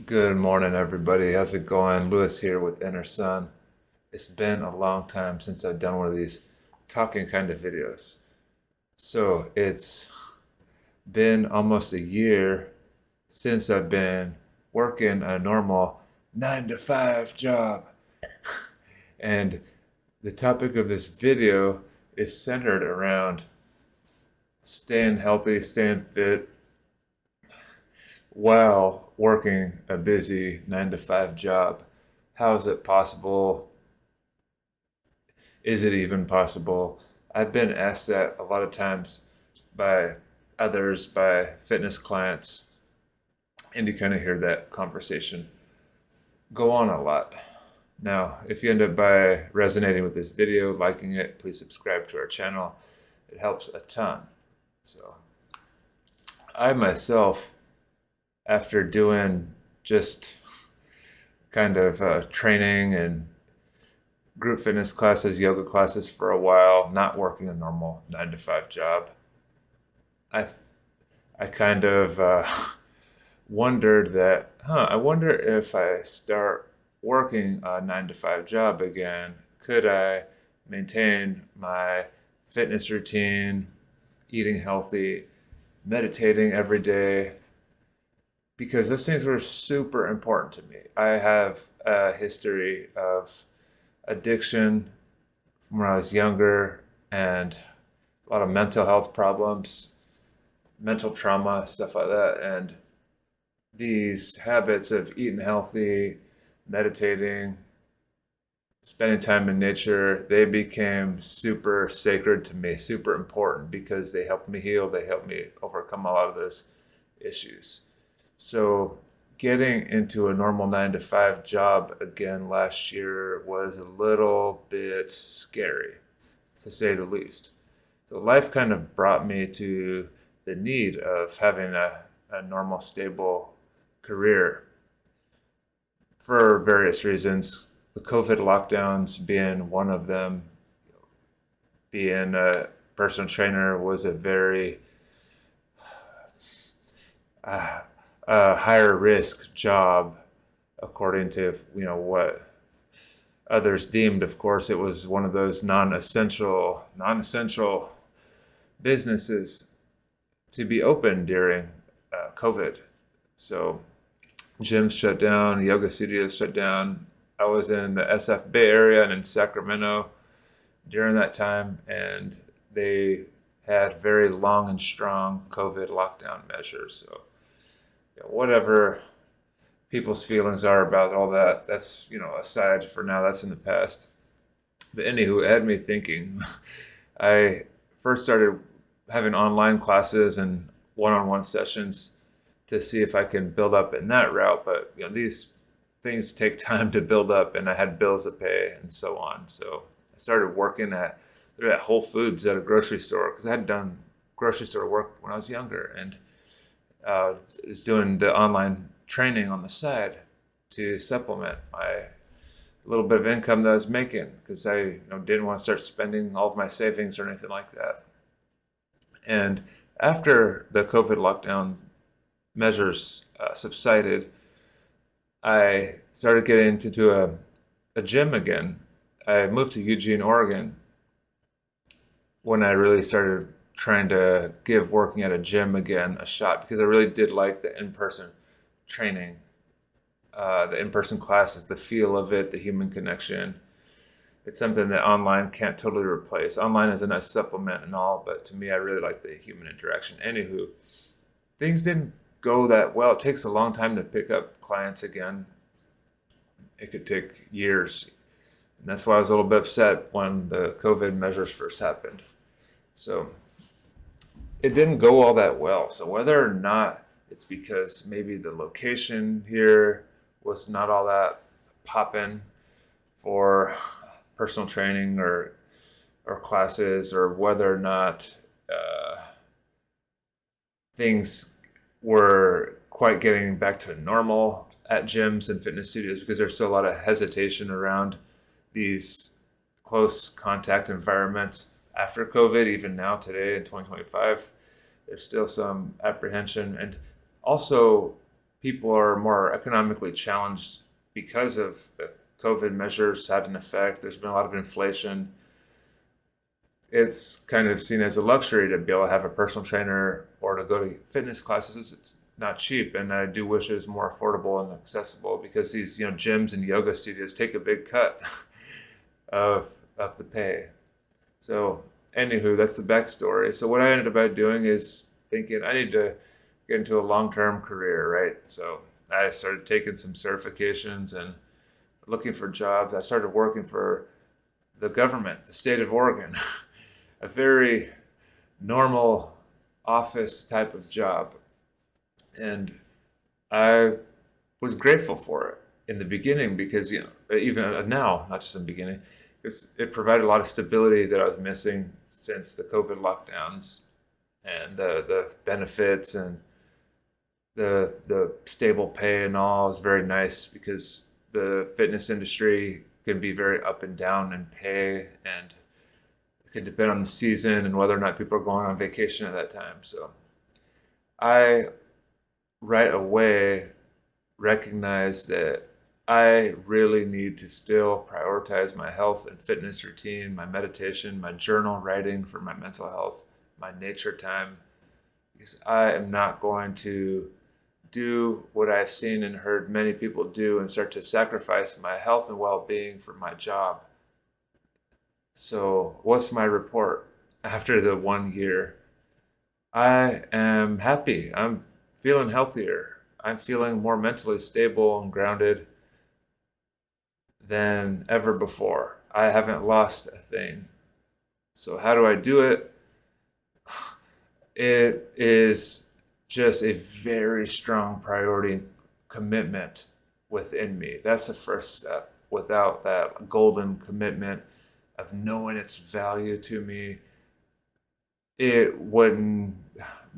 Good morning, everybody. How's it going? Lewis here with Inner Sun. It's been a long time since I've done one of these talking kind of videos. So it's been almost a year since I've been working a normal 9 to 5 job. And the topic of this video is centered around staying healthy, staying fit while working a busy 9 to 5 job. How is it possible? Is it even possible? I've been asked that a lot of times by others, by fitness clients, and you kind of hear that conversation go on a lot. Now, if you end up by resonating with this video, liking it, please subscribe to our channel. It helps a ton. So, I myself, after doing just kind of training and group fitness classes, yoga classes for a while, not working a normal 9 to 5 job, I I kind of wondered that, I wonder if I start working a 9 to 5 job again, could I maintain my fitness routine, eating healthy, meditating every day? Because those things were super important to me. I have a history of addiction from when I was younger and a lot of mental health problems, mental trauma, stuff like that. And these habits of eating healthy, meditating, spending time in nature, they became super sacred to me, super important because they helped me heal, they helped me overcome a lot of those issues. So, getting into a normal 9 to 5 job again last year was a little bit scary, to say the least. So, life kind of brought me to the need of having a normal, stable career for various reasons. The COVID lockdowns being one of them. Being a personal trainer was a very uh, a higher risk job, according to what others deemed. Of course, it was one of those non-essential businesses to be open during COVID. So gyms shut down, yoga studios shut down. I was in the SF Bay Area and in Sacramento during that time, and they had very long and strong COVID lockdown measures. So, whatever people's feelings are about all that, that's, aside for now, that's in the past. But anywho, it had me thinking. I first started having online classes and one-on-one sessions to see if I can build up in that route. But these things take time to build up, and I had bills to pay and so on. So I started working at Whole Foods at a grocery store because I had done grocery store work when I was younger, and is doing the online training on the side to supplement my little bit of income that I was making because I didn't want to start spending all of my savings or anything like that. And after the COVID lockdown measures subsided, I started getting into a gym again. I moved to Eugene, Oregon when I really started trying to give working at a gym again a shot because I really did like the in-person training, the in-person classes, the feel of it, the human connection. It's something that online can't totally replace. Online is a nice supplement and all, but to me, I really like the human interaction. Anywho, things didn't go that well. It takes a long time to pick up clients again. It could take years. And that's why I was a little bit upset when the COVID measures first happened. So it didn't go all that well. So whether or not it's because maybe the location here was not all that poppin' for personal training or classes, or whether or not things were quite getting back to normal at gyms and fitness studios, because there's still a lot of hesitation around these close contact environments after COVID. Even now, today in 2025, there's still some apprehension. And also, people are more economically challenged because of the COVID measures had an effect. There's been a lot of inflation. It's kind of seen as a luxury to be able to have a personal trainer or to go to fitness classes. It's not cheap, and I do wish it was more affordable and accessible because these gyms and yoga studios take a big cut of the pay. So, anywho, that's the backstory. So, what I ended up by doing is thinking I need to get into a long-term career, right? So, I started taking some certifications and looking for jobs. I started working for the government, the state of Oregon, a very normal office type of job. And I was grateful for it in the beginning because, even now, not just in the beginning, it provided a lot of stability that I was missing since the COVID lockdowns and the benefits and the stable pay and all is very nice because the fitness industry can be very up and down in pay, and it can depend on the season and whether or not people are going on vacation at that time. So I right away recognized that I really need to still prioritize my health and fitness routine, my meditation, my journal writing for my mental health, my nature time, because I am not going to do what I've seen and heard many people do and start to sacrifice my health and well-being for my job. So, what's my report after the 1 year? I am happy. I'm feeling healthier. I'm feeling more mentally stable and grounded than ever before. I haven't lost a thing. So, how do I do it? It is just a very strong priority commitment within me. That's the first step. Without that golden commitment of knowing its value to me, it wouldn't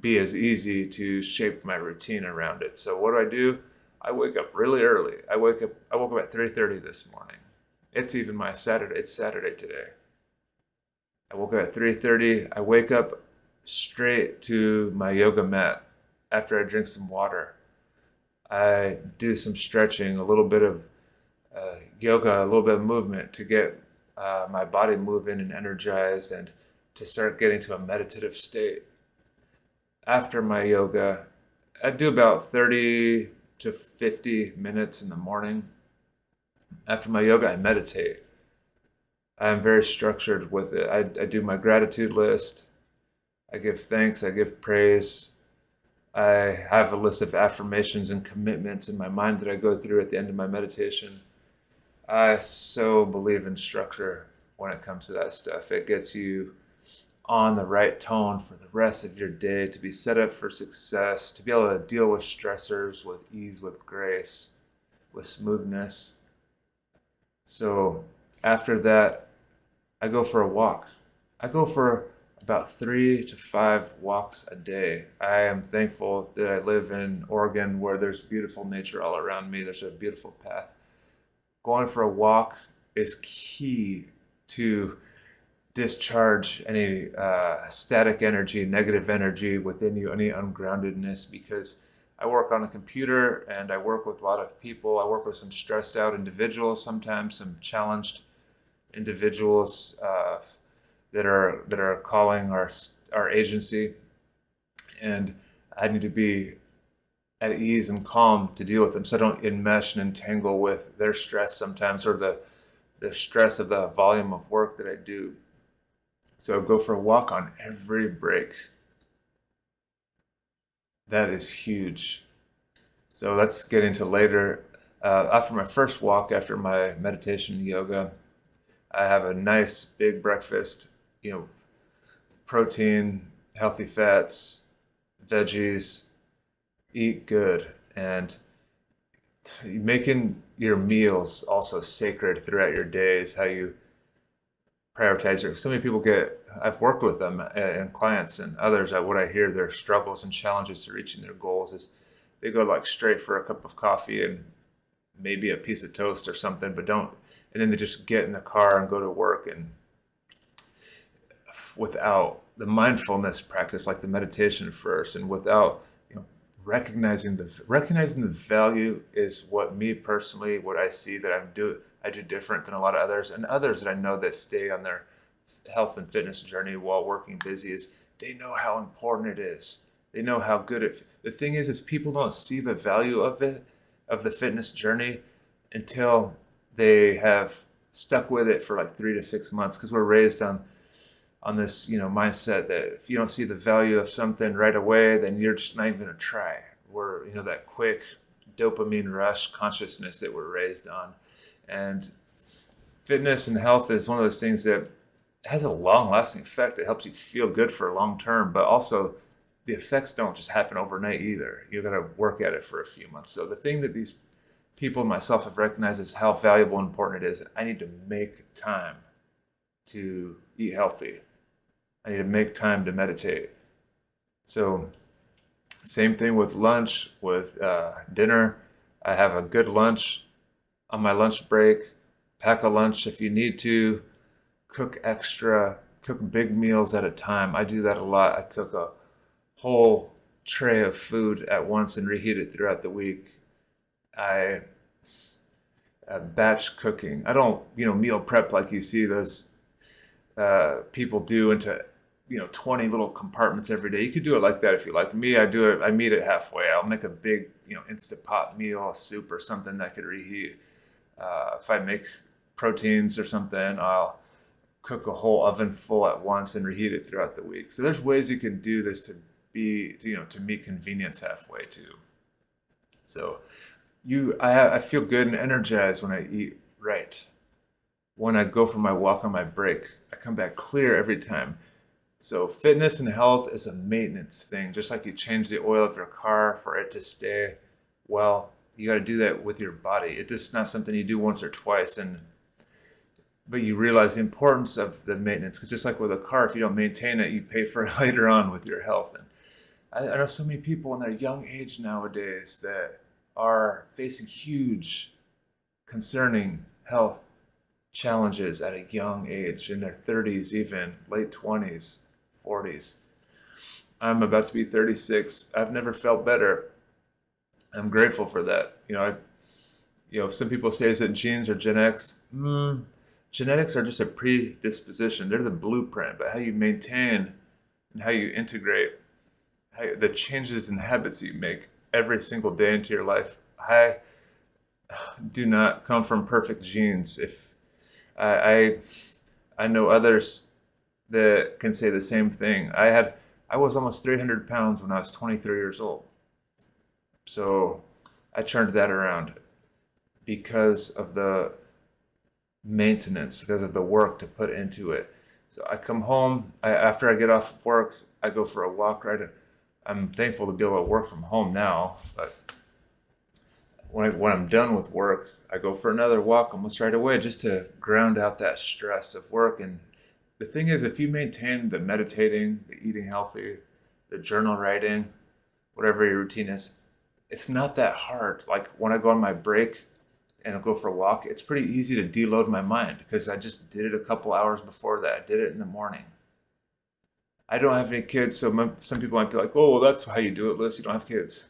be as easy to shape my routine around it. So what do? I wake up really early. I woke up at 3:30 this morning. It's even my Saturday. It's Saturday today. I woke up at 3:30. I wake up straight to my yoga mat after I drink some water. I do some stretching, a little bit of yoga, a little bit of movement to get my body moving and energized and to start getting to a meditative state. After my yoga, I do about 30 to 50 minutes in the morning. After my yoga, I meditate. I'm very structured with it. I do my gratitude list. I give thanks. I give praise. I have a list of affirmations and commitments in my mind that I go through at the end of my meditation. I so believe in structure when it comes to that stuff. It gets you on the right tone for the rest of your day to be set up for success, to be able to deal with stressors with ease, with grace, with smoothness. So after that, I go for a walk. I go for about 3 to 5 walks a day. I am thankful that I live in Oregon where there's beautiful nature all around me. There's a beautiful path. Going for a walk is key to discharge any static energy, negative energy within you, any ungroundedness, because I work on a computer and I work with a lot of people. I work with some stressed out individuals, sometimes some challenged individuals that are calling our agency, and I need to be at ease and calm to deal with them, so I don't enmesh and entangle with their stress sometimes, or the stress of the volume of work that I do. So go for a walk on every break. That is huge. So let's get into later. After my first walk, after my meditation and yoga, I have a nice big breakfast, protein, healthy fats, veggies, eat good, and making your meals also sacred throughout your days, how you prioritize your. So many people I've worked with them and clients and others, what I hear their struggles and challenges to reaching their goals is they go like straight for a cup of coffee and maybe a piece of toast or something, and then they just get in the car and go to work, and without the mindfulness practice, like the meditation first, and without recognizing the value is what me personally, what I see that I do different than a lot of others, and others that I know that stay on their health and fitness journey while working busy, is they know how important it is. They know how good the thing is people don't see the value of it, of the fitness journey, until they have stuck with it for like 3 to 6 months, because we're raised on this, mindset that if you don't see the value of something right away, then you're just not even going to try. We're, that quick dopamine rush consciousness that we're raised on. And fitness and health is one of those things that has a long lasting effect. It helps you feel good for a long term, but also the effects don't just happen overnight either. You got to work at it for a few months. So the thing that these people and myself have recognized is how valuable and important it is. I need to make time to eat healthy. I need to make time to meditate. So same thing with lunch, with dinner. I have a good lunch on my lunch break. Pack a lunch if you need to. Cook extra. Cook big meals at a time. I do that a lot. I cook a whole tray of food at once and reheat it throughout the week. I batch cooking. I don't, meal prep like you see those people do into 20 little compartments every day. You could do it like that if you like. Me, I meet it halfway. I'll make a big, Instapot meal, a soup or something that I could reheat. If I make proteins or something, I'll cook a whole oven full at once and reheat it throughout the week. So there's ways you can do this to meet convenience halfway too. So I feel good and energized when I eat right. When I go for my walk on my break, I come back clear every time. So fitness and health is a maintenance thing. Just like you change the oil of your car for it to stay well, you got to do that with your body. It's just not something you do once or twice, but you realize the importance of the maintenance. Because just like with a car, if you don't maintain it, you pay for it later on with your health. And I know so many people in their young age nowadays that are facing huge, concerning health challenges at a young age, in their 30s, even late 20s, 40s. I'm about to be 36. I've never felt better. I'm grateful for that. Some people say, is it genes or Gen X? Genetics are just a predisposition. They're the blueprint, but how you maintain and how you integrate, the changes in habits you make every single day into your life. I do not come from perfect genes. If I know others that can say the same thing. I was almost 300 pounds when I was 23 years old. So I turned that around because of the maintenance, because of the work to put into it. So I come home, after I get off of work, I go for a walk. Right, I'm thankful to be able to work from home now, but when I'm done with work, I go for another walk almost right away, just to ground out that stress of work. And the thing is, if you maintain the meditating, the eating healthy, the journal writing, whatever your routine is, it's not that hard. Like when I go on my break and I'll go for a walk, it's pretty easy to deload my mind because I just did it a couple hours before that. I did it in the morning. I don't have any kids, so some people might be like, oh, well, that's how you do it, Liz. You don't have kids.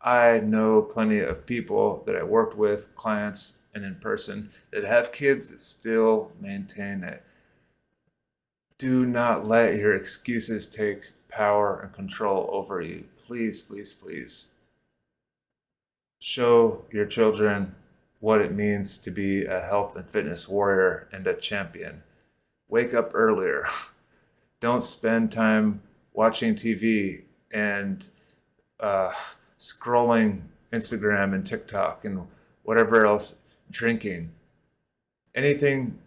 I know plenty of people that I worked with, clients and in person, that have kids that still maintain it. Do not let your excuses take power and control over you. Please, please, please. Show your children what it means to be a health and fitness warrior and a champion. Wake up earlier. Don't spend time watching TV and scrolling Instagram and TikTok and whatever else, drinking. Anything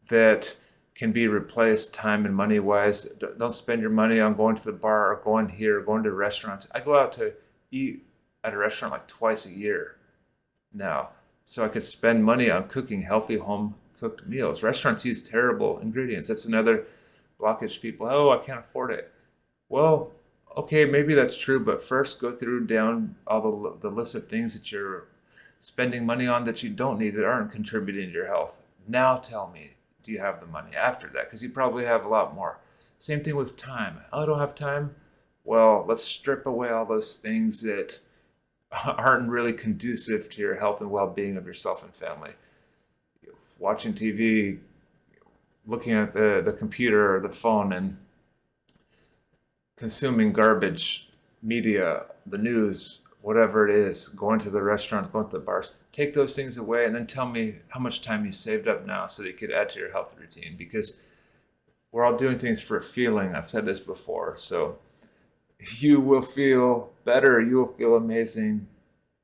that can be replaced time and money wise. Don't spend your money on going to the bar or going here, or going to restaurants. I go out to eat at a restaurant like twice a year now, so I could spend money on cooking healthy home cooked meals. Restaurants use terrible ingredients. That's another blockage. People, oh, I can't afford it. Well, okay, maybe that's true, but first go through down all the list of things that you're spending money on that you don't need, that aren't contributing to your health. Now tell me, do you have the money after that? Because you probably have a lot more. Same thing with time. Oh, I don't have time. Well, let's strip away all those things that aren't really conducive to your health and well-being of yourself and family. Watching TV, looking at the computer or the phone, and consuming garbage media, the news, whatever it is, going to the restaurants, going to the bars. Take those things away and then tell me how much time you saved up now so that you could add to your health routine, because we're all doing things for a feeling. I've said this before. So you will feel better, you will feel amazing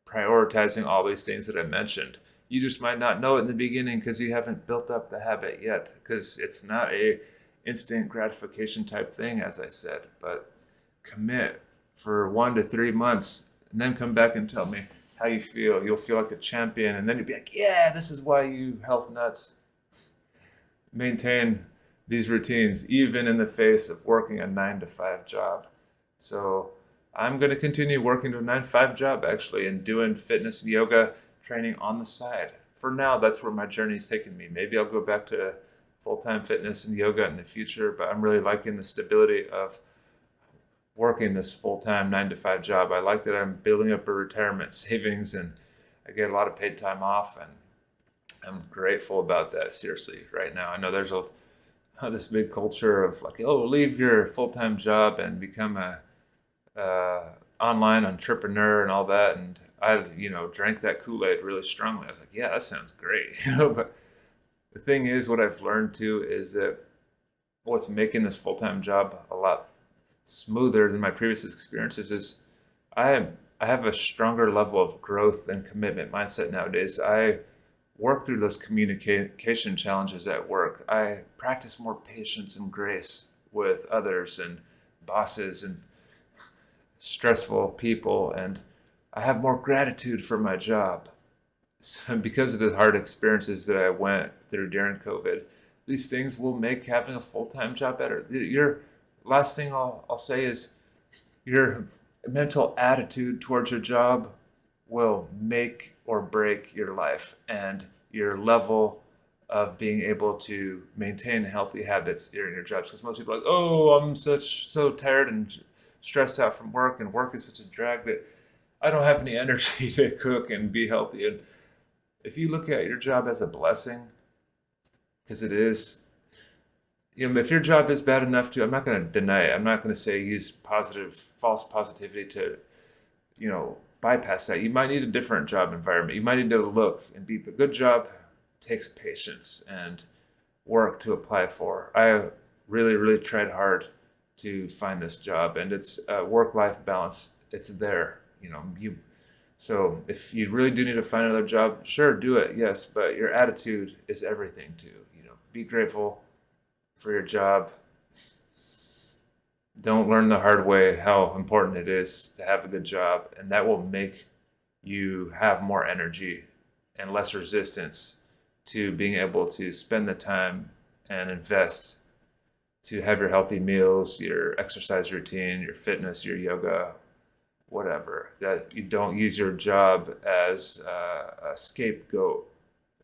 prioritizing all these things that I mentioned. You just might not know it in the beginning because you haven't built up the habit yet, because it's not a instant gratification type thing, as I said. But commit for 1 to 3 months and then come back and tell me how you feel. You'll feel like a champion, and then you'll be like, yeah, this is why you health nuts maintain these routines even in the face of working a 9 to 5 job. So I'm going to continue working to a 9 to 5 job, actually, and doing fitness and yoga training on the side. For now, that's where my journey is taking me. Maybe I'll go back to full-time fitness and yoga in the future, but I'm really liking the stability of working this full-time 9 to 5 job. I like that I'm building up a retirement savings, and I get a lot of paid time off, and I'm grateful about that. Seriously, right now, I know there's this big culture of like, oh, leave your full-time job and become a online entrepreneur and all that. And I, drank that Kool-Aid really strongly. I was like, yeah, that sounds great. But the thing is, what I've learned too is that what's making this full-time job a lot smoother than my previous experiences is I have a stronger level of growth and commitment mindset nowadays. I work through those communication challenges at work. I practice more patience and grace with others and bosses and stressful people, and I have more gratitude for my job. So because of the hard experiences that I went through during COVID, these things will make having a full-time job better. Your last thing I'll say is your mental attitude towards your job will make or break your life and your level of being able to maintain healthy habits during your jobs. Because most people are like, oh, I'm so tired and stressed out from work, and work is such a drag that I don't have any energy to cook and be healthy. And if you look at your job as a blessing, because it is, if your job is bad enough to, I'm not going to deny it. I'm not going to say use false positivity to, bypass that. You might need a different job environment. You might need to look and be, a good job takes patience and work to apply for. I really, really tried hard to find this job, and it's work-life balance. It's there, so if you really do need to find another job, sure, do it, yes, but your attitude is everything too. Be grateful for your job. Don't learn the hard way how important it is to have a good job, and that will make you have more energy and less resistance to being able to spend the time and invest to have your healthy meals, your exercise routine, your fitness, your yoga, whatever. That you don't use your job as a scapegoat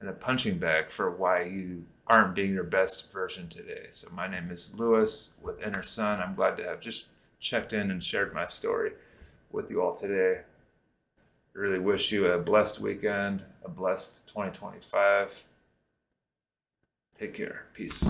and a punching bag for why you aren't being your best version today. So my name is Lewis with Inner Sun. I'm glad to have just checked in and shared my story with you all today. I really wish you a blessed weekend, a blessed 2025. Take care. Peace.